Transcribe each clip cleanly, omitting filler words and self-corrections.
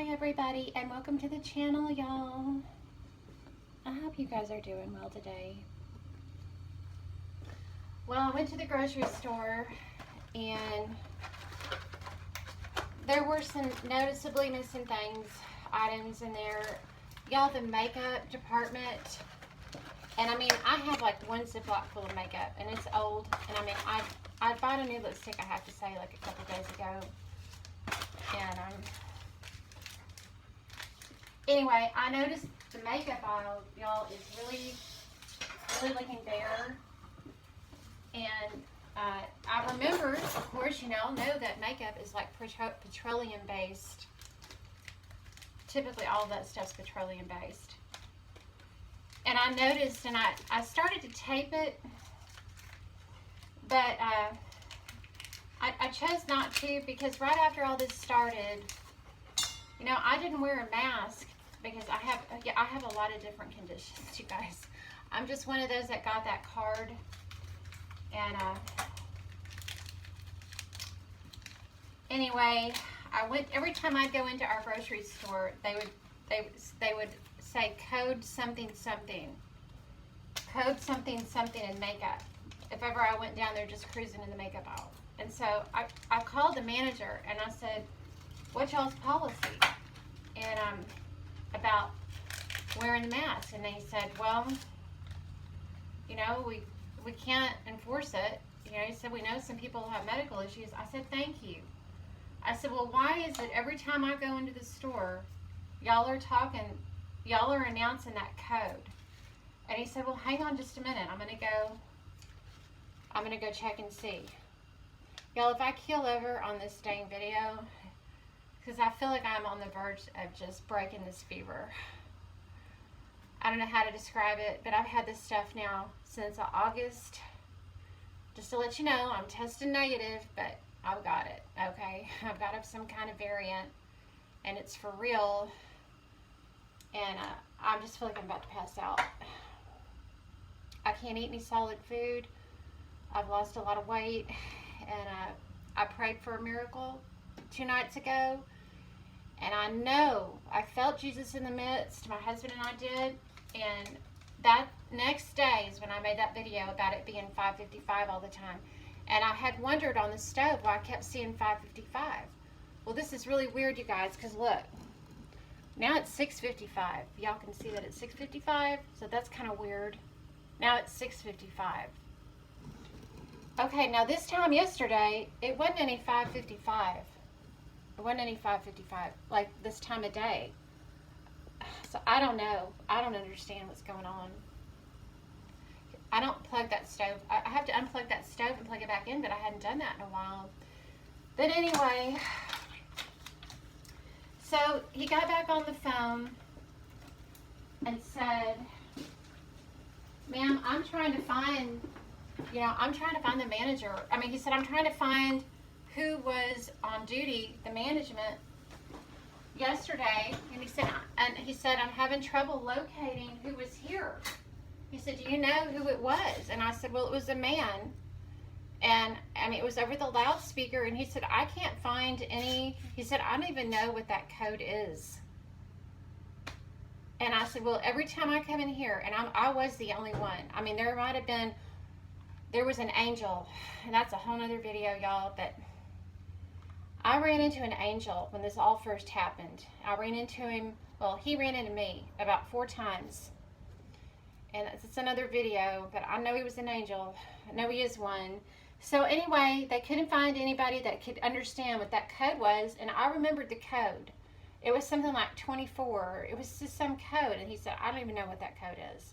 Hi everybody, and welcome to the channel, y'all. I hope you guys are doing well today. Well, I went to the grocery store and there were some noticeably missing items in there. Y'all, the makeup department, and I mean, I have like one Ziploc full of makeup and it's old, and I mean, I bought a new lipstick, I have to say, like a couple days ago, and anyway, I noticed the makeup aisle, y'all, is really looking bare. And I remember, of course, you know that makeup is like petroleum based. Typically, all of that stuff's petroleum based. And I noticed, and I started to tape it, but I chose not to, because right after all this started, you know, I didn't wear a mask because I have a lot of different conditions, you guys. I'm just one of those that got that card, and anyway, I went every time I'd go into our grocery store. They would say code something something, code something something in makeup. If ever I went down there just cruising in the makeup aisle, and so I called the manager and I said, "What's y'all's policy?" And about wearing the mask, and they said, "Well, you know, we can't enforce it." You know, he said, "We know some people have medical issues." I said, "Thank you." I said, "Well, why is it every time I go into the store, y'all are announcing that code?" And he said, "Well, hang on just a minute. I'm gonna go check and see." Y'all, if I keel over on this dang video, because I feel like I'm on the verge of just breaking this fever. I don't know how to describe it, but I've had this stuff now since August. Just to let you know, I'm testing negative, but I've got it, okay? I've got some kind of variant, and it's for real, and I just feel like I'm about to pass out. I can't eat any solid food. I've lost a lot of weight, and I prayed for a miracle 2 nights ago, and I know I felt Jesus in the midst. My husband and I did, and that next day is when I made that video about it being 5:55 all the time. And I had wondered on the stove why I kept seeing 5:55. Well, this is really weird, you guys, because look, now it's 6:55. Y'all can see that it's 6:55, so that's kind of weird. Now it's 6:55. Okay, now this time yesterday, it wasn't any 5:55. It wasn't any 5:55, like this time of day. So I don't know. I don't understand what's going on. I don't plug that stove. I have to unplug that stove and plug it back in, but I hadn't done that in a while. But anyway, so he got back on the phone and said, "Ma'am, I'm trying to find the manager." I mean, he said, "I'm trying to find who was on duty, the management, yesterday." And he said, "I'm having trouble locating who was here." He said, "Do you know who it was?" And I said, "Well, it was a man. And I mean, it was over the loudspeaker." And he said, "I can't find any." He said, "I don't even know what that code is." And I said, "Well, every time I come in here," and I was the only one. I mean, there was an angel, and that's a whole nother video, y'all, but I ran into an angel when this all first happened. I ran into him, well, he ran into me about 4 times. And it's another video, but I know he was an angel. I know he is one. So anyway, they couldn't find anybody that could understand what that code was, and I remembered the code. It was something like 24. It was just some code, and he said, "I don't even know what that code is."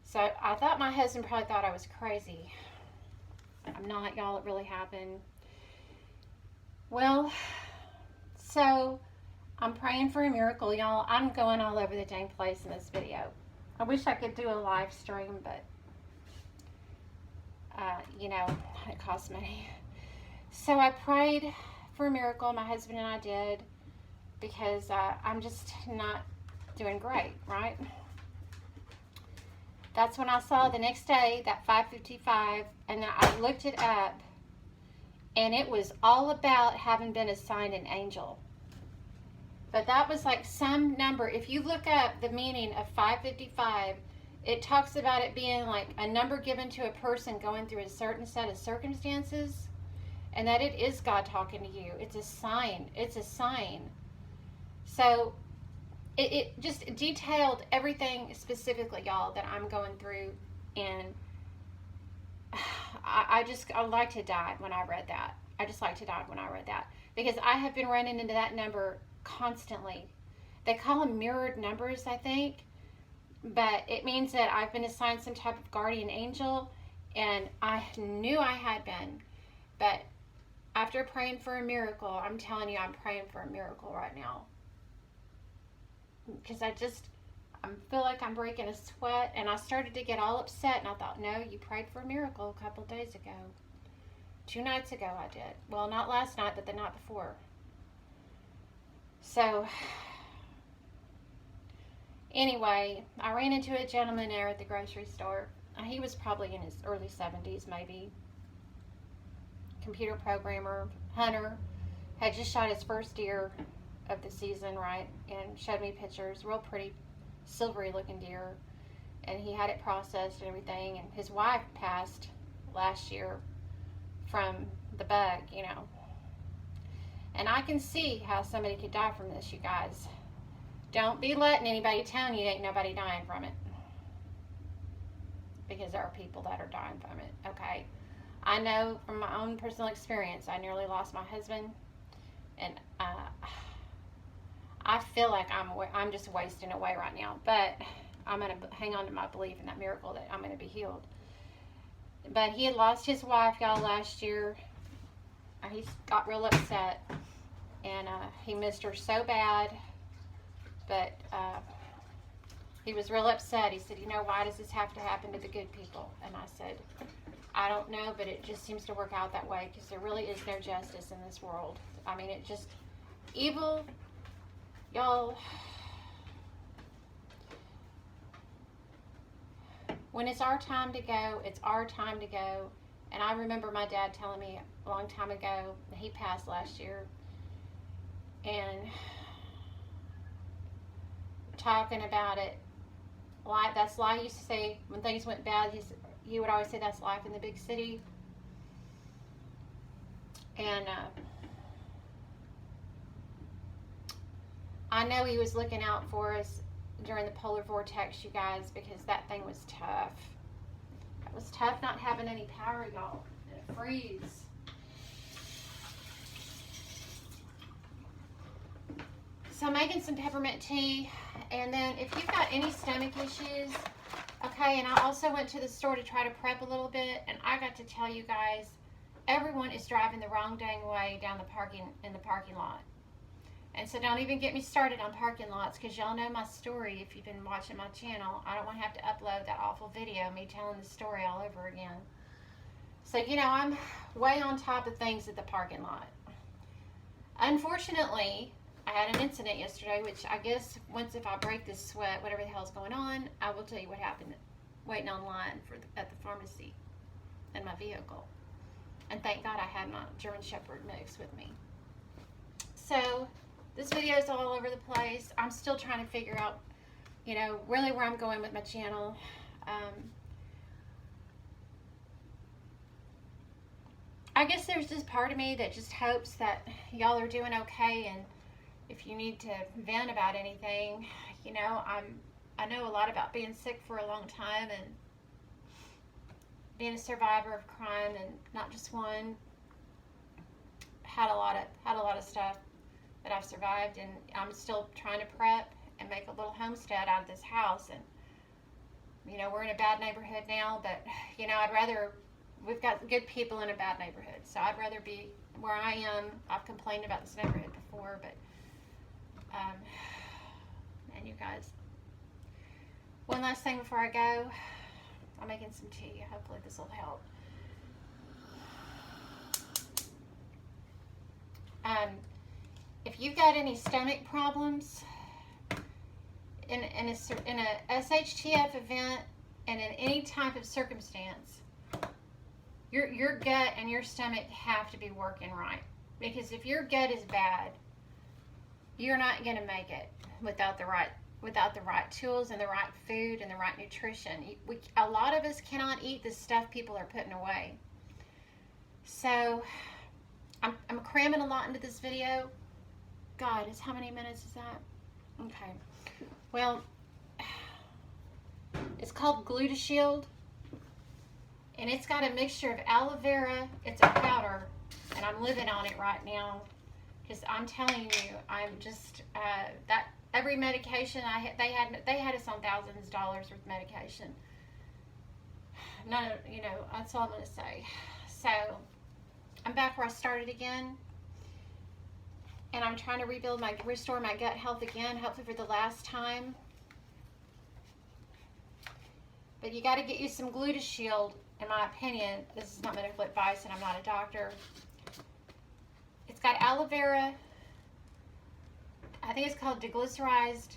So I thought my husband probably thought I was crazy. I'm not, y'all. It really happened. Well, so I'm praying for a miracle, y'all. I'm going all over the dang place in this video. I wish I could do a live stream, but you know, it costs money. So I prayed for a miracle. My husband and I did, because I'm just not doing great, right? That's when I saw the next day that 5:55, and then I looked it up, and it was all about having been assigned an angel. But that was like some number. If you look up the meaning of 555, it talks about it being like a number given to a person going through a certain set of circumstances, and that it is God talking to you. It's a sign. It's a sign. So it just detailed everything specifically, y'all, that I'm going through, and I'd like to die when I read that. I just like to die when I read that, because I have been running into that number constantly. They call them mirrored numbers, I think, but it means that I've been assigned some type of guardian angel, and I knew I had been, but after praying for a miracle, I'm telling you, I'm praying for a miracle right now, because I feel like I'm breaking a sweat, and I started to get all upset, and I thought, no, you prayed for a miracle a couple of days ago. 2 nights ago I did. Well, not last night, but the night before. So, anyway, I ran into a gentleman there at the grocery store. He was probably in his early 70s, maybe. Computer programmer, hunter. Had just shot his first deer of the season, right? And showed me pictures. Real pretty, silvery looking deer. And he had it processed and everything. And his wife passed last year from the bug, you know. And I can see how somebody could die from this, you guys. Don't be letting anybody tell you ain't nobody dying from it. Because there are people that are dying from it, okay? I know from my own personal experience, I nearly lost my husband. And I feel like I'm just wasting away right now. But I'm going to hang on to my belief in that miracle that I'm going to be healed. But he had lost his wife, y'all, last year. He got real upset, and he missed her so bad. But he was real upset. He said, you know, why does this have to happen to the good people? And I said, I don't know, but it just seems to work out that way, because there really is no justice in this world. I mean, it just, evil, y'all. When it's our time to go, it's our time to go. And I remember my dad telling me a long time ago, he passed last year, and talking about it, like that's life. He used to say when things went bad, he would always say that's life in the big city. And I know he was looking out for us during the polar vortex, you guys, because that thing was tough. It was tough not having any power, y'all. It freeze. So I'm making some peppermint tea, and then if you've got any stomach issues, okay, and I also went to the store to try to prep a little bit, and I got to tell you guys, everyone is driving the wrong dang way down in the parking lot. And so don't even get me started on parking lots, because y'all know my story if you've been watching my channel. I don't want to have to upload that awful video, me telling the story all over again. So, you know, I'm way on top of things at the parking lot. Unfortunately, I had an incident yesterday, which I guess once if I break this sweat, whatever the hell's going on, I will tell you what happened waiting online at the pharmacy in my vehicle. And thank God I had my German Shepherd mix with me. So this video is all over the place. I'm still trying to figure out, you know, really where I'm going with my channel. I guess there's this part of me that just hopes that y'all are doing okay, and if you need to vent about anything, you know, I know a lot about being sick for a long time and being a survivor of crime, and not just one. Had a lot of stuff that I've survived, and I'm still trying to prep and make a little homestead out of this house. And you know, we're in a bad neighborhood now, but you know, we've got good people in a bad neighborhood, so I'd rather be where I am. I've complained about this neighborhood before, but and you guys, one last thing before I go, I'm making some tea. Hopefully this will help. If you've got any stomach problems in a SHTF event and in any type of circumstance, your gut and your stomach have to be working right. Because if your gut is bad, you're not going to make it without the right tools and the right food and the right nutrition. A lot of us cannot eat the stuff people are putting away. So I'm cramming a lot into this video. God, how many minutes is that? Okay. Well, it's called GlutaShield, and it's got a mixture of aloe vera. It's a powder, and I'm living on it right now because I'm telling you, I'm just that every medication they had us on thousands of dollars worth of medication. None of, that's all I'm gonna say. So I'm back where I started again, and I'm trying to restore my gut health again, hopefully for the last time. But you got to get you some GlutaShield, in my opinion. This is not medical advice, and I'm not a doctor. It's got aloe vera. I think it's called deglycerized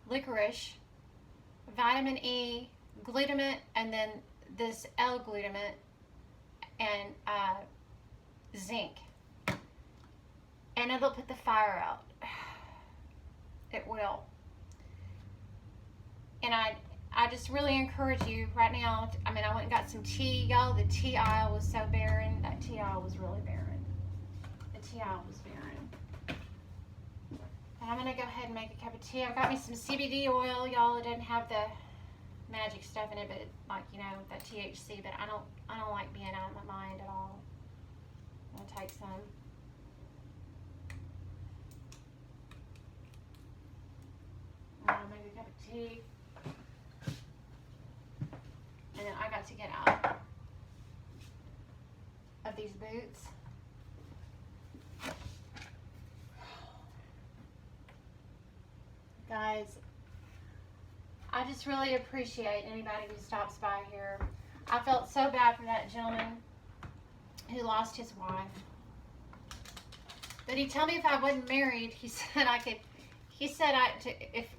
licorice, vitamin E, glutamate, and then this L-glutamate, and zinc. And it'll put the fire out. It will. And I just really encourage you right now. I went and got some tea, y'all. The tea aisle was so barren. That tea aisle was really barren. The tea aisle was barren. And I'm gonna go ahead and make a cup of tea. I've got me some CBD oil, y'all. It doesn't have the magic stuff in it, but that THC. But I don't like being out of my mind at all. I'm gonna take some. I'm gonna make a cup of tea. And then I got to get out of these boots. Guys, I just really appreciate anybody who stops by here. I felt so bad for that gentleman who lost his wife. But he told me if I wasn't married, he said I could. He said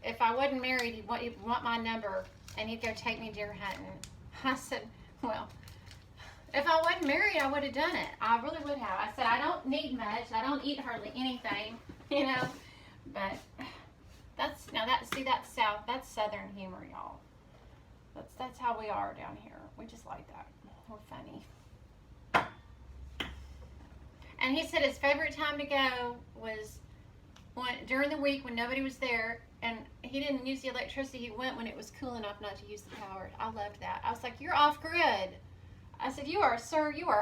if I wasn't married, he'd want my number and he'd go take me deer hunting. I said, well, if I wasn't married, I would have done it. I really would have. I said, I don't need much. I don't eat hardly anything, But that's South. That's Southern humor, y'all. That's how we are down here. We just like that. We're funny. And he said his favorite time to go was during the week when nobody was there. And he didn't use the electricity. He went when it was cool enough not to use the power. I loved that. I was like, you're off grid. I said, you are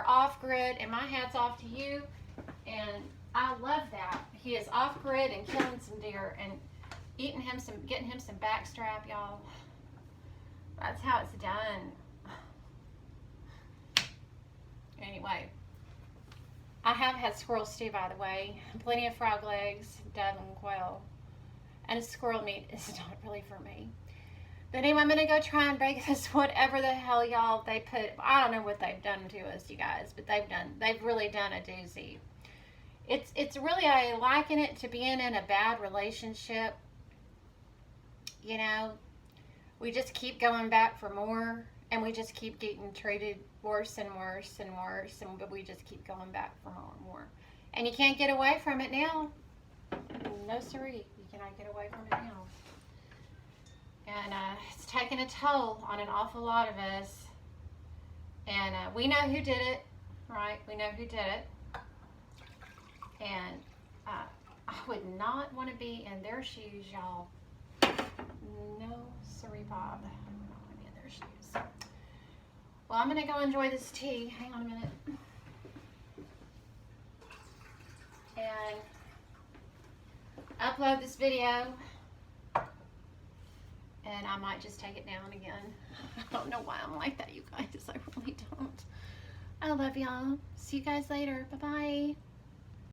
off grid, and my hat's off to you. And I love that. He is off grid and killing some deer and getting him some backstrap, y'all. That's how it's done. Anyway, I have had squirrel stew, by the way. Plenty of frog legs, dove, and quail. And squirrel meat is not really for me. But anyway, I'm going to go try and break this whatever the hell, y'all, they put. I don't know what they've done to us, you guys, but they've really done a doozy. It's really, I liken it to being in a bad relationship. We just keep going back for more, and we just keep getting treated worse and worse and worse, but we just keep going back for more and more. And you can't get away from it now. No siree. I get away from it now. And it's taken a toll on an awful lot of us. And we know who did it, right? We know who did it. And I would not want to be in their shoes, y'all. No siree, Bob. I don't want to be in their shoes. Well, I'm going to go enjoy this tea. Hang on a minute. And upload this video, and I might just take it down again. I don't know why I'm like that, you guys. I really don't. I love y'all. See you guys later. Bye-bye.